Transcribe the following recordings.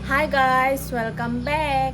Hi guys, welcome back.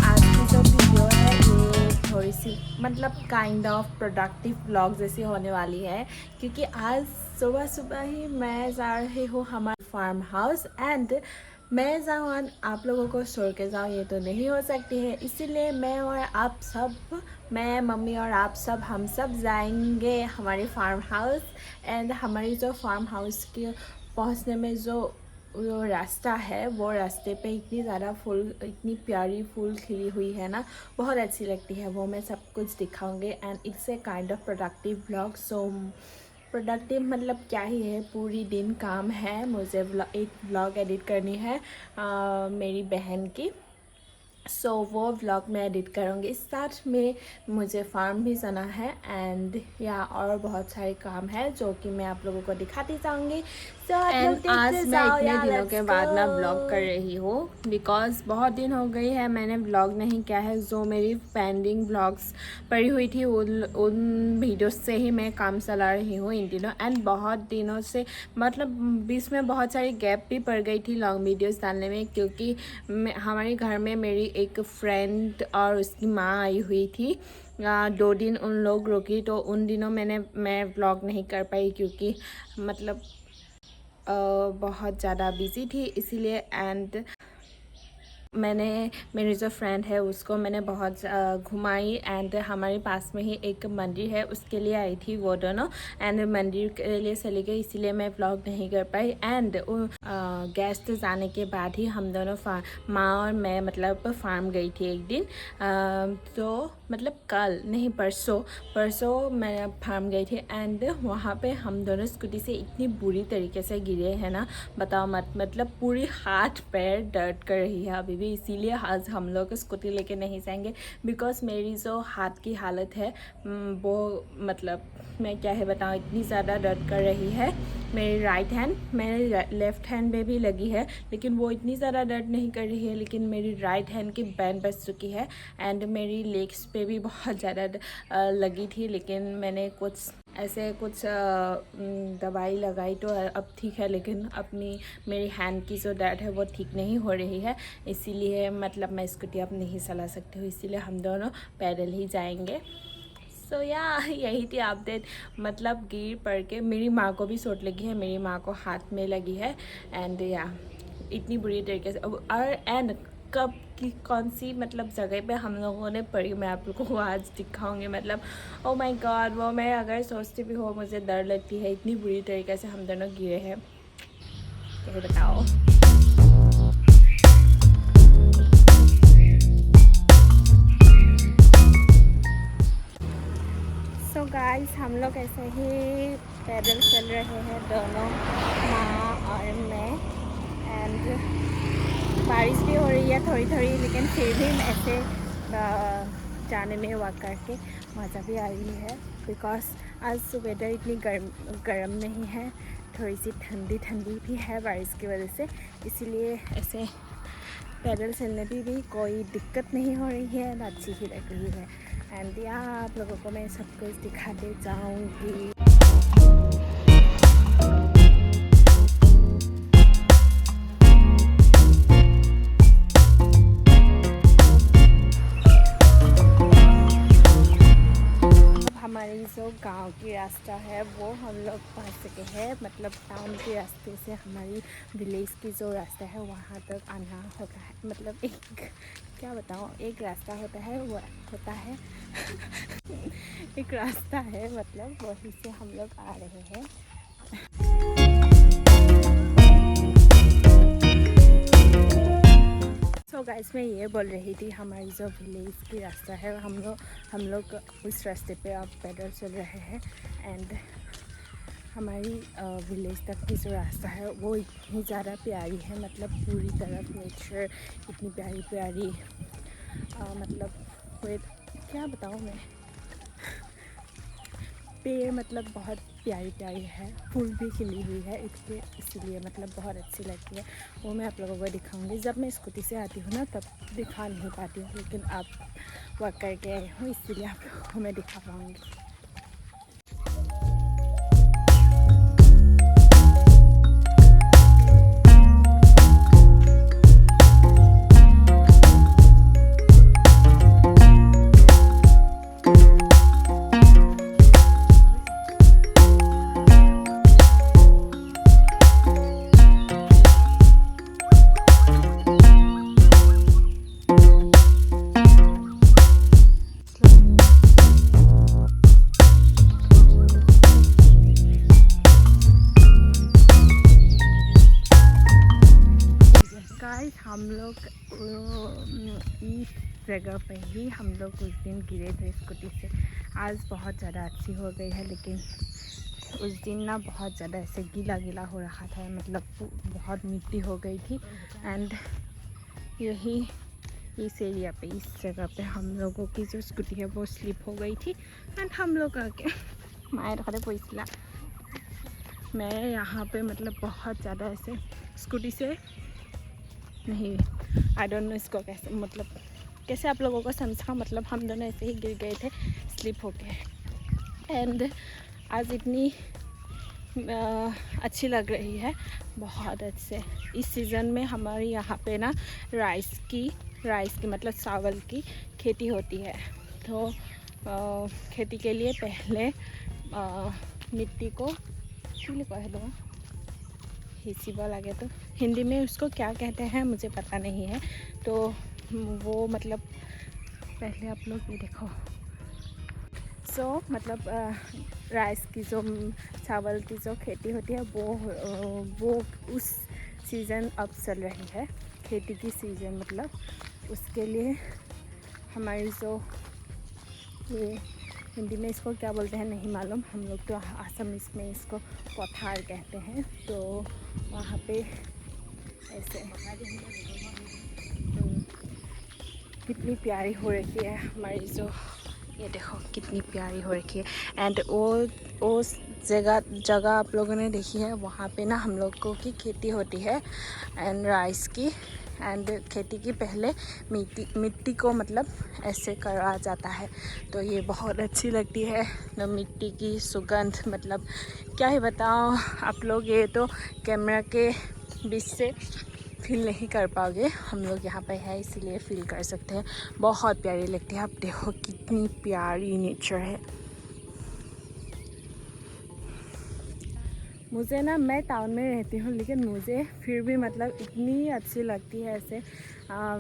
आज की जो वीडियो है ये थोड़ी सी मतलब काइंड ऑफ प्रोडक्टिव ब्लॉग जैसी होने वाली है, क्योंकि आज सुबह सुबह ही मैं जा रही हूँ हमारे फार्म हाउस एंड मैं जाऊँ और आप लोगों को छोड़ के जाऊँ ये तो नहीं हो सकती है। इसीलिए मैं और आप सब, मैं मम्मी और आप सब, हम सब जाएंगे हमारे फार्म हाउस। एंड हमारी जो फार्म हाउस के पहुँचने में जो रास्ता है, वो रास्ते पे इतनी ज़्यादा फूल, इतनी प्यारी फूल खिली हुई है ना, बहुत अच्छी लगती है। वो मैं सब कुछ दिखाऊंगी and it's a kind of productive blog. So productive मतलब क्या ही है, पूरी दिन काम है मुझे। एक ब्लॉग एडिट करनी है मेरी बहन की। सो वो व्लॉग मैं एडिट करूँगी। साथ में मुझे फार्म भी जाना है एंड या और बहुत सारे काम है जो कि मैं आप लोगों को दिखाती जाऊँगी। सो एंड आज मैं इतने दिनों के बाद ना व्लॉग कर रही हूँ, बिकॉज़ बहुत दिन हो गई है मैंने व्लॉग नहीं किया है। जो मेरी पेंडिंग व्लॉग्स पड़ी हुई थी उन वीडियोस से ही मैं काम चला रही हूँ इन दिनों। एंड बहुत दिनों से मतलब बीच में बहुत सारी गैप भी पड़ गई थी लॉन्ग वीडियोस डालने में, क्योंकि हमारे घर में मेरी एक फ्रेंड और उसकी माँ आई हुई थी। 2 दिन उन लोग रुकी, तो उन दिनों मैं व्लॉग नहीं कर पाई, क्योंकि मतलब बहुत ज़्यादा बिज़ी थी इसीलिए। एंड मैंने मेरी जो फ्रेंड है उसको मैंने बहुत घुमाई एंड हमारे पास में ही एक मंदिर है उसके लिए आई थी वो दोनों। एंड मंदिर के लिए चली गई, इसीलिए मैं व्लॉग नहीं कर पाई। एंड गेस्ट जाने के बाद ही हम दोनों माँ और मैं मतलब फार्म गई थी एक दिन। तो मतलब कल नहीं, परसों मैं फार्म गई थी एंड वहाँ पे हम दोनों स्कूटी से इतनी बुरी तरीके से गिरे हैं ना, बताओ मत। मतलब पूरी हाथ पैर दर्द कर रही है अभी भी, इसीलिए आज हम लोग स्कूटी लेके नहीं जाएंगे। बिकॉज़ मेरी जो हाथ की हालत है वो मतलब मैं क्या है बताऊँ, इतनी ज़्यादा दर्द कर रही है। मेरी राइट हैंड, मेरे लेफ़्ट हैंड में भी लगी है लेकिन वो इतनी ज़्यादा दर्द नहीं कर रही है, लेकिन मेरी राइट हैंड की बैंड बच चुकी है। एंड मेरी लेग्स पे भी बहुत ज़्यादा लगी थी, लेकिन मैंने कुछ दवाई लगाई तो अब ठीक है, लेकिन अपनी मेरी हैंड की जो दर्द है वो ठीक नहीं हो रही है। इसीलिए मतलब मैं स्कूटी अब नहीं चला सकती हूँ, इसीलिए हम दोनों पैदल ही जाएंगे। सो यही थी अपडेट। मतलब गिर पड़ के मेरी माँ को भी चोट लगी है, मेरी माँ को हाथ में लगी है। एंड इतनी बुरी तरीके से और एंड कब की कौन सी मतलब जगह पे हम लोगों ने पढ़ी मैं आप लोगों को आज दिखाऊंगी। मतलब ओ माय गॉड, वो मैं अगर सोचती भी हो मुझे डर लगती है, इतनी बुरी तरीके से हम दोनों गिरे हैं, क्या बताओ। सो गाइस, हम लोग ऐसे ही पैदल चल रहे हैं दोनों, माँ और मैं। एंड बारिश भी हो रही है थोड़ी थोड़ी, लेकिन फिर भी ऐसे जाने में वॉक करके मज़ा भी आ रही है। बिकॉज़ आज वेदर इतनी गर्म नहीं है, थोड़ी सी ठंडी ठंडी भी है बारिश की वजह से, इसीलिए ऐसे पैदल चलने भी कोई दिक्कत नहीं हो रही है, अच्छी ही लग रही है। एंड आप लोगों को मैं सब कुछ दिखाते जाऊँगी। हमारी जो गांव की रास्ता है वो हम लोग पहुँच चुके हैं, मतलब टाउन के रास्ते से हमारी विलेज की जो रास्ता है वहाँ तक आना होता है। मतलब एक क्या बताऊँ, एक रास्ता होता है, वो होता है एक रास्ता है, मतलब वहीं से हम लोग आ रहे हैं। सो गाइस, मैं ये बोल रही थी, हमारी जो विलेज की रास्ता है, हम लोग उस रास्ते पे अब पैदल चल रहे हैं। एंड हमारी विलेज तक की जो रास्ता है वो इतनी ज़्यादा प्यारी है, मतलब पूरी तरफ नेचर इतनी प्यारी प्यारी, मतलब क्या बताऊँ मैं, पेड़ मतलब बहुत प्यारी प्यारी है, फूल भी खिली हुई है इसीलिए मतलब बहुत अच्छी लगती है। वो मैं आप लोगों को दिखाऊंगी, जब मैं स्कूटी से आती हूँ ना तब दिखा नहीं पाती हूँ, लेकिन आप वर्क करके आई हूँ इसीलिए आप लोगों को मैं दिखा पाऊँगी। गाइस, हम लोग इस जगह पे ही हम लोग उस दिन गिरे थे स्कूटी से। आज बहुत ज़्यादा अच्छी हो गई है, लेकिन उस दिन ना बहुत ज़्यादा ऐसे गीला गीला हो रहा था, मतलब बहुत मिट्टी हो गई थी। एंड यही इस एरिया पे, इस जगह पे हम लोगों की जो स्कूटी है वो स्लिप हो गई थी। एंड हम लोग आके मायर खड़े पैसला, मैं यहाँ पे मतलब बहुत ज़्यादा ऐसे स्कूटी से नहीं, आई डोंट नो इसको कैसे, मतलब कैसे आप लोगों को समझा, मतलब हम दोनों ऐसे ही गिर गए थे स्लिप होके। एंड आज इतनी अच्छी लग रही है, बहुत अच्छे। इस सीज़न में हमारे यहाँ पे ना राइस की मतलब चावल की खेती होती है। तो खेती के लिए पहले मिट्टी को कह दो हिसीबा लगे, तो हिंदी में उसको क्या कहते हैं मुझे पता नहीं है। तो वो मतलब पहले आप लोग ये देखो, मतलब राइस की जो चावल की जो खेती होती है वो उस सीज़न अब चल रही है, खेती की सीज़न, मतलब उसके लिए हमारी जो ये हिंदी में इसको क्या बोलते हैं नहीं मालूम, हम लोग तो आसामीज़ में इसको पथार कहते हैं। तो वहाँ पे ऐसे कितनी प्यारी हो रखी है हमारी जो, ये देखो कितनी प्यारी हो रखी है। एंड वो जगह आप लोगों ने देखी है, वहाँ पे ना हम लोगों की खेती होती है एंड राइस की। एंड खेती की पहले मिट्टी को मतलब ऐसे करा जाता है, तो ये बहुत अच्छी लगती है तो मिट्टी की सुगंध, मतलब क्या ही बताओ आप लोग, ये तो कैमरा के बीच से फील नहीं कर पाओगे, हम लोग यहाँ पे है इसीलिए फील कर सकते हैं। बहुत प्यारी लगती है, आप देखो कितनी प्यारी नेचर है। मुझे ना, मैं टाउन में रहती हूँ लेकिन मुझे फिर भी मतलब इतनी अच्छी लगती है ऐसे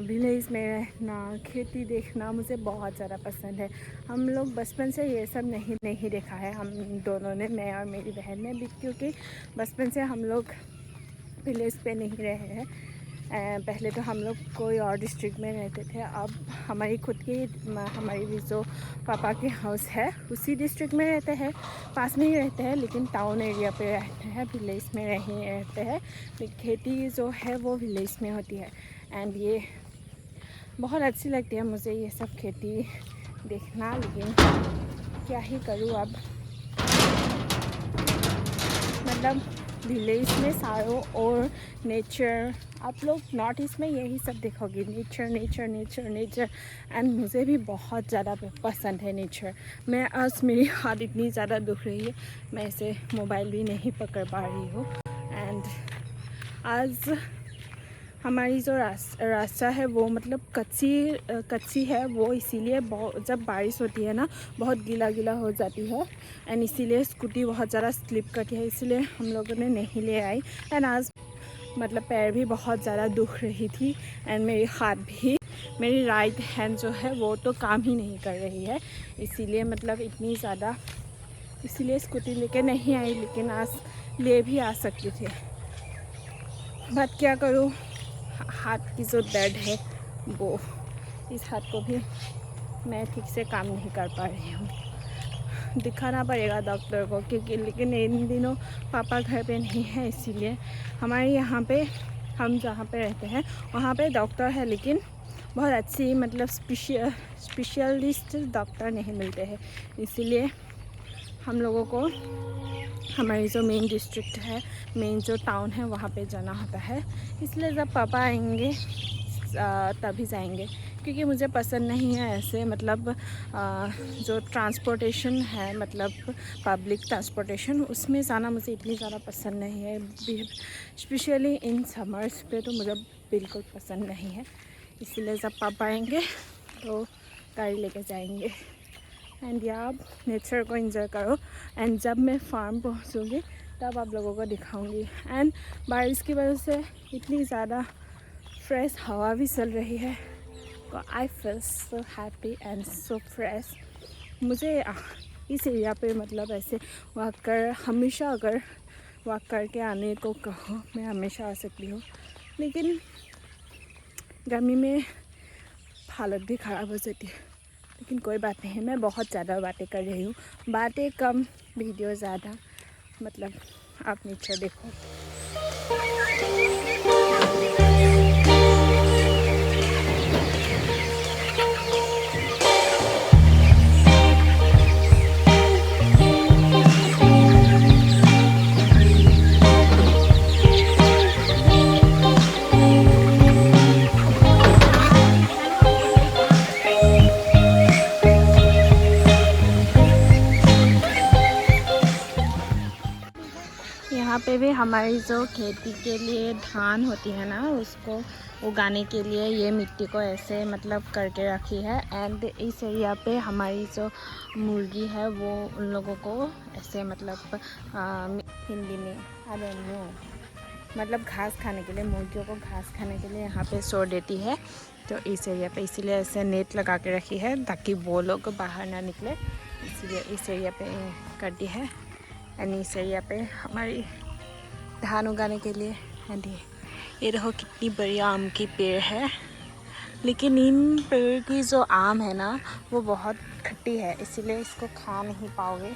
विलेज में रहना, खेती देखना मुझे बहुत ज़्यादा पसंद है। हम लोग बचपन से ये सब नहीं देखा है, हम दोनों ने, मैं और मेरी बहन ने भी, क्योंकि बचपन से हम लोग विलेज पे नहीं रहे हैं। पहले तो हम लोग कोई और डिस्ट्रिक्ट में रहते थे, अब हमारी खुद की हमारी जो पापा के हाउस है उसी डिस्ट्रिक्ट में रहते हैं, पास में ही रहते हैं, लेकिन टाउन एरिया पे रहते हैं, विलेज में नहीं रहते हैं। खेती जो है वो विलेज में होती है। एंड ये बहुत अच्छी लगती है मुझे ये सब खेती देखना, लेकिन क्या ही करूँ अब, मतलब विलेज में सारों और नेचर, आप लोग नॉर्थ ईस्ट में यही सब देखोगे, nature nature nature nature. And मुझे भी बहुत ज़्यादा पसंद है नेचर। मैं आज मेरी हाथ इतनी ज़्यादा दुख रही है, मैं इसे मोबाइल भी नहीं पकड़ पा रही हूँ। एंड आज हमारी जो रास्ता है वो मतलब कच्ची है वो, इसीलिए बहुत जब बारिश होती है ना बहुत गीला गीला हो जाती है। एंड इसीलिए स्कूटी बहुत ज़्यादा स्लिप करती है, इसलिए हम लोगों ने नहीं ले आई। एंड आज मतलब पैर भी बहुत ज़्यादा दुख रही थी एंड मेरी हाथ भी, मेरी राइट हैंड जो है वो तो काम ही नहीं कर रही है, इसीलिए मतलब इतनी ज़्यादा, इसीलिए स्कूटी लेके नहीं आई। लेकिन आज ले भी आ सकती थी, बट क्या करूँ, हाथ की जो दर्द है वो, इस हाथ को भी मैं ठीक से काम नहीं कर पा रही हूँ। दिखाना पड़ेगा डॉक्टर को, क्योंकि लेकिन इन दिनों पापा घर पे नहीं है, इसीलिए हमारे यहाँ पे, हम जहाँ पे रहते हैं वहाँ पे डॉक्टर है, लेकिन बहुत अच्छी मतलब स्पेशलिस्ट डॉक्टर नहीं मिलते हैं, इसीलिए हम लोगों को हमारी जो मेन डिस्ट्रिक्ट है, मेन जो टाउन है वहाँ पे जाना होता है। इसलिए जब पापा आएंगे तभी जाएंगे, क्योंकि मुझे पसंद नहीं है ऐसे मतलब जो ट्रांसपोर्टेशन है, मतलब पब्लिक ट्रांसपोर्टेशन, उसमें जाना मुझे इतनी ज़्यादा पसंद नहीं है। स्पेशली इन समर्स पे तो मुझे बिल्कुल पसंद नहीं है, इसलिए जब पापा आएंगे तो गाड़ी लेके जाएंगे। एंड आप नेचर को एंजॉय करो। एंड जब मैं फार्म पहुंचूंगी तब आप लोगों को दिखाऊंगी। एंड बारिश की वजह से इतनी ज़्यादा फ्रेश हवा भी चल रही है, तो I feel so happy and so fresh. मुझे इस एरिया पे मतलब ऐसे वॉक कर, हमेशा अगर वॉक करके आने को कहो मैं हमेशा आ सकती हूँ, लेकिन गर्मी में हालत भी ख़राब हो जाती है। लेकिन कोई बात नहीं, मैं बहुत ज़्यादा बातें कर रही हूँ, बातें कम वीडियो ज़्यादा, मतलब आप नीचे देखो। यहाँ पे भी हमारी जो खेती के लिए धान होती है ना, उसको उगाने के लिए ये मिट्टी को ऐसे मतलब करके रखी है। एंड इस एरिया पे हमारी जो मुर्गी है वो उन लोगों को ऐसे मतलब हिंदी में आई डोंट नो, मतलब घास खाने के लिए, मुर्गियों को घास खाने के लिए यहाँ पे छोड़ देती है। तो इस एरिया पे इसीलिए ऐसे नेट लगा के रखी है ताकि वो लोग बाहर ना निकले, इसीलिए इस एरिया पे कर दी है। एंड इस एरिया पे हमारी धान उगाने के लिए। एंड ये देखो कितनी बड़ी आम की पेड़ है, लेकिन इन पेड़ की जो आम है ना वो बहुत खट्टी है, इसीलिए इसको खा नहीं पाओगे,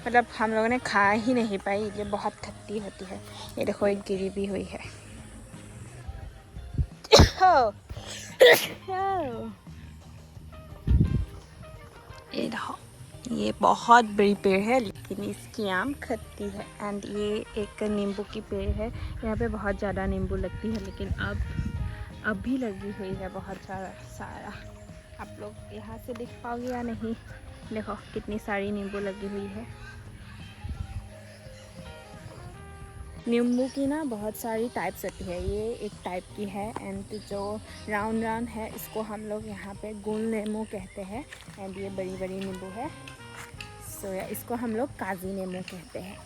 मतलब हम लोगों ने खा ही नहीं पाई, ये बहुत खट्टी होती है। ये देखो एक गिरी भी हुई है। ये देखो, ये बहुत बड़ी पेड़ है लेकिन इसकी आम खट्टी है। एंड ये एक नींबू की पेड़ है, यहाँ पे बहुत ज़्यादा नींबू लगती है, लेकिन अब भी लगी हुई है बहुत सारा। आप लोग यहाँ से देख पाओगे या नहीं, देखो कितनी सारी नींबू लगी हुई है। नींबू की ना बहुत सारी टाइप्स होती है, ये एक टाइप की है। एंड जो राउंड राउंड है इसको हम लोग यहाँ पे गुल नींबू कहते हैं। एंड ये बड़ी बड़ी नींबू है, सो इसको हम लोग काजी नींबू कहते हैं।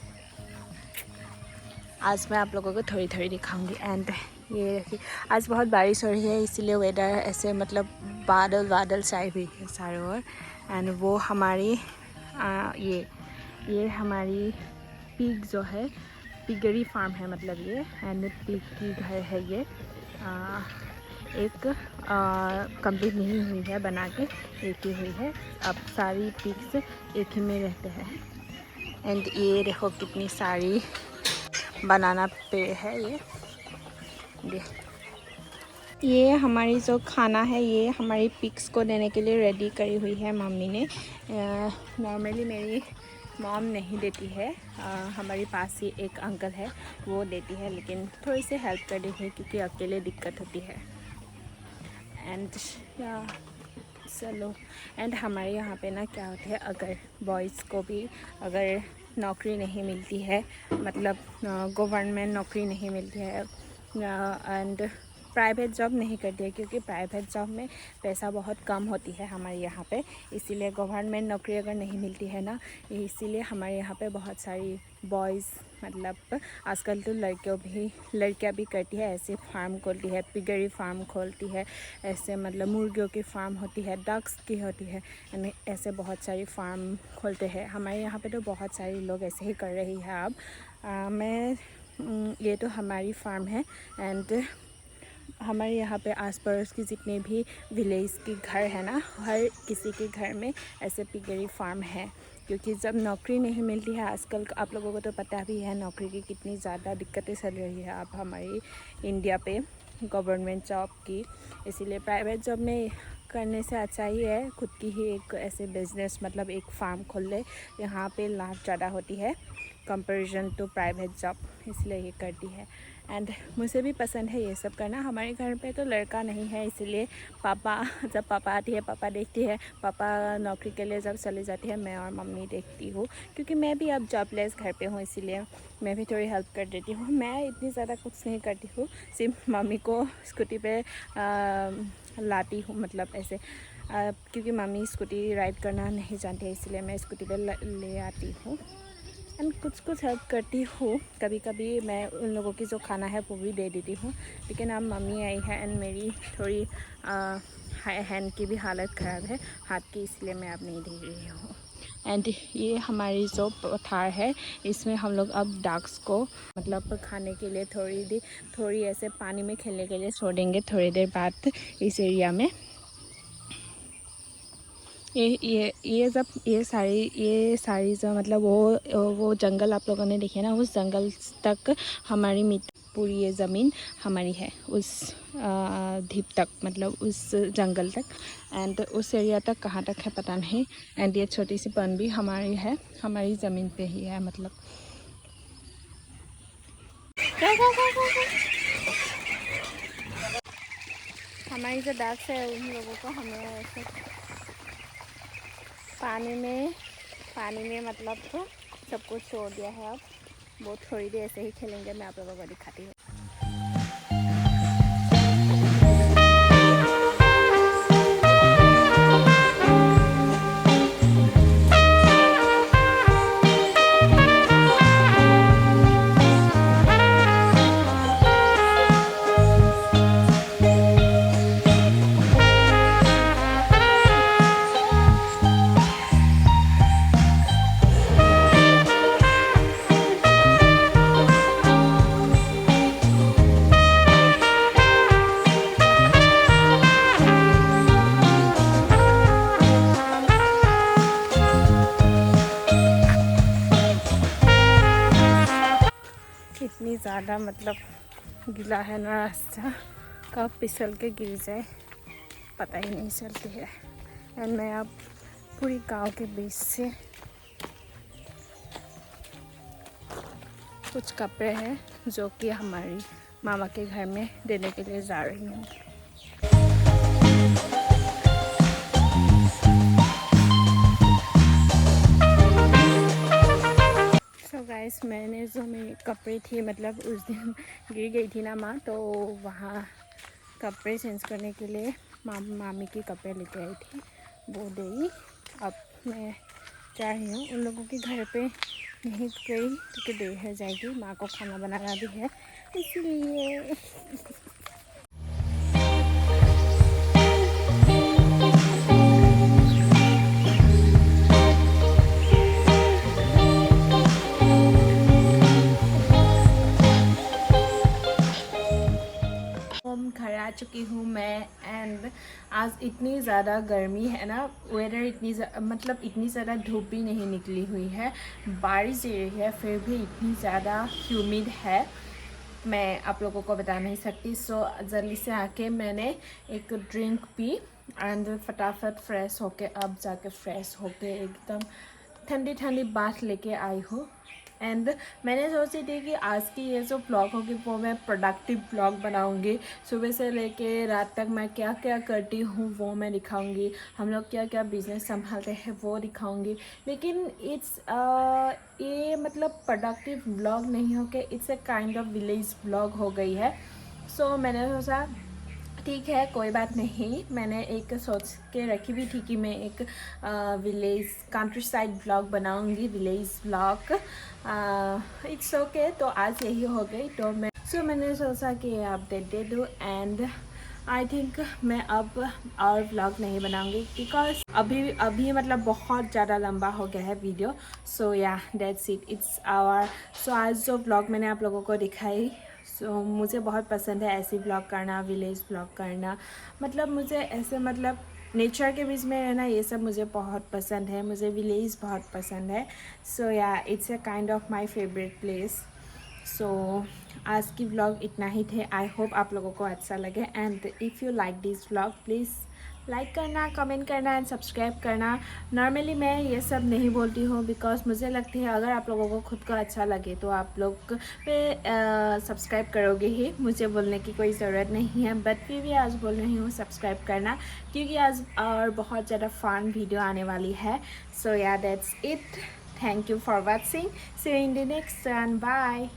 आज मैं आप लोगों को थोड़ी थोड़ी दिखाऊंगी। एंड ये देखिए आज बहुत बारिश हो रही है, इसीलिए वेदर ऐसे मतलब बादल छाई हुई है चारों ओर। एंड वो हमारी ये हमारी पिग जो है, पिगरी फार्म है मतलब ये, एंड पिग की घर है ये। एक कंप्लीट नहीं हुई है, बना के एक ही हुई है, अब सारी पिग्स एक ही में रहते हैं। एंड ये देखो कितनी सारी बनाना पेड़ है ये हमारी जो खाना है ये हमारी पिग्स को देने के लिए रेडी करी हुई है मम्मी ने। नॉर्मली मेरी मॉम नहीं देती है, हमारे पास ही एक अंकल है वो देती है, लेकिन थोड़ी सी हेल्प कर दी है क्योंकि अकेले दिक्कत होती है। एंड चलो, एंड हमारे यहाँ पे ना क्या होता है, अगर बॉयज़ को भी अगर नौकरी नहीं मिलती है, मतलब गवर्नमेंट नौकरी नहीं मिलती है, एंड प्राइवेट जॉब नहीं करती है, क्योंकि प्राइवेट जॉब में पैसा बहुत कम होती है हमारे यहाँ पे। इसीलिए गवर्नमेंट नौकरी अगर नहीं मिलती है ना, इसीलिए हमारे यहाँ पे बहुत सारी बॉयज़, मतलब आजकल तो लड़कियाँ भी करती है, ऐसे फार्म खोलती है, पिगरी फार्म खोलती है, ऐसे मतलब मुर्गियों की फार्म होती है, डक्स की होती है, यानी ऐसे बहुत सारी फार्म खोलते हैं। हमारे यहाँ पे तो बहुत सारे लोग ऐसे ही कर रही है अब। ये तो हमारी फार्म है, एंड हमारे यहाँ पे आस पड़ोस की जितने भी विलेज के घर है ना, हर किसी के घर में ऐसे पिगरी फार्म है। क्योंकि जब नौकरी नहीं मिलती है आजकल, आप लोगों को तो पता भी है नौकरी की कितनी ज़्यादा दिक्कतें चल रही है अब हमारी इंडिया पे गवर्नमेंट जॉब की। इसीलिए प्राइवेट जॉब में करने से अच्छा ही है खुद की ही एक ऐसे बिज़नेस, मतलब एक फार्म खोल ले, यहाँ पे लाभ ज़्यादा होती है कंपैरिजन टू प्राइवेट जॉब, इसलिए ये करती है। एंड मुझे भी पसंद है ये सब करना। हमारे घर पे तो लड़का नहीं है, इसीलिए जब पापा आती है, पापा देखती है, पापा नौकरी के लिए जब चले जाती है, मैं और मम्मी देखती हूँ। क्योंकि मैं भी अब जॉबलेस घर पे हूँ, इसीलिए मैं भी थोड़ी हेल्प कर देती हूँ। मैं इतनी ज़्यादा कुछ नहीं करती हूँ, सिर्फ मम्मी को स्कूटी पे लाती हूँ, मतलब ऐसे क्योंकि मम्मी स्कूटी राइड करना नहीं जानती है, इसलिए मैं स्कूटी पे ले आती हूँ एंड कुछ हेल्प करती हूँ। कभी कभी मैं उन लोगों की जो खाना है वो भी दे देती हूँ। लेकिन अब मम्मी आई है एंड मेरी थोड़ी हैंड की भी हालत ख़राब है, हाथ की, इसलिए मैं अब नहीं दे रही हूँ। एंड ये हमारी जो पठार है, इसमें हम लोग अब डक्स को मतलब खाने के लिए थोड़ी ऐसे पानी में खेलने के लिए छोड़ देंगे थोड़ी देर बाद इस एरिया में। ये सारी जो मतलब वो जंगल आप लोगों ने देखे ना, उस जंगल तक हमारी पूरी ये ज़मीन हमारी है, उस द्वीप तक, मतलब उस जंगल तक। एंड उस एरिया तक कहाँ तक है पता नहीं। एंड ये छोटी सी पन भी हमारी है, हमारी ज़मीन पे ही है मतलब। हमारी जो डक्स है उन लोगों को हमें ऐसे पानी में मतलब तो सब कुछ छोड़ दिया है। अब वो थोड़ी देर ऐसे ही खेलेंगे, मैं आप लोगों को दिखाती हूँ। इतनी ज़्यादा मतलब गीला है ना रास्ता, कब फिसल के गिर जाए पता ही नहीं चलती है। एंड मैं अब पूरी गांव के बीच से कुछ कपड़े हैं जो कि हमारी मामा के घर में देने के लिए जा रही हूँ। गाइस, मैंने जो मेरी कपड़े थी, मतलब उस दिन गिर गई थी ना माँ, तो वहाँ कपड़े चेंज करने के लिए मामी की कपड़े लेके आई थी, वो दे। अब मैं जा रही हूँ उन लोगों के घर पे, नहीं गई क्योंकि देर हो जाएगी, माँ को खाना बनाना भी है इसलिए। घर आ चुकी हूँ मैं। एंड आज इतनी ज़्यादा गर्मी है ना, वेदर इतनी ज़्यादा धूप भी नहीं निकली हुई है, बारिश दे रही है, फिर भी इतनी ज़्यादा ह्यूमिड है, मैं आप लोगों को बता नहीं सकती। सो जल्दी से आके मैंने एक ड्रिंक पी एंड फटाफट फ्रेश होके अब जाके फ्रेश होके एकदम ठंडी ठंडी बात लेके आई हूँ। एंड मैंने सोची थी कि आज की ये जो ब्लॉग होगी वो मैं प्रोडक्टिव ब्लॉग बनाऊंगी, सुबह से लेके रात तक मैं क्या क्या करती हूँ वो मैं दिखाऊंगी, हम लोग क्या क्या बिज़नेस संभालते हैं वो दिखाऊंगी। लेकिन ये मतलब प्रोडक्टिव ब्लॉग नहीं हो के it's a kind of village blog हो गई है। सो मैंने सोचा ठीक है कोई बात नहीं, मैंने एक सोच के रखी भी थी कि मैं एक विलेज कंट्री साइड ब्लॉग बनाऊंगी, विलेज ब्लॉग। इट्स ओके, तो आज यही हो गई। तो मैंने सोचा कि अपडेट दे दूँ एंड आई थिंक मैं अब और व्लॉग नहीं बनाऊंगी बिकॉज अभी मतलब बहुत ज़्यादा लंबा हो गया है video. So yeah that's it, it's our. सो आज जो व्लॉग मैंने आप लोगों को दिखाई, सो मुझे बहुत पसंद है ऐसी व्लॉग करना, विलेज व्लॉग करना। मतलब मुझे ऐसे मतलब नेचर के बीच में रहना, ये सब मुझे बहुत पसंद है, मुझे विलेज बहुत पसंद है। सो या it's a kind of my favourite place. So आज की व्लॉग इतना ही थे। आई होप आप लोगों को अच्छा लगे and if you like this vlog please like करना, कमेंट करना एंड सब्सक्राइब करना। नॉर्मली मैं ये सब नहीं बोलती हूँ बिकॉज मुझे लगती है अगर आप लोगों को खुद को अच्छा लगे तो आप लोग पे सब्सक्राइब करोगे ही, मुझे बोलने की कोई ज़रूरत नहीं है। बट फिर भी आज बोल रही हूँ सब्सक्राइब करना, क्योंकि आज और बहुत ज़्यादा फन वीडियो आने वाली है। So yeah that's it, thank you for watching, see you in the next one, bye.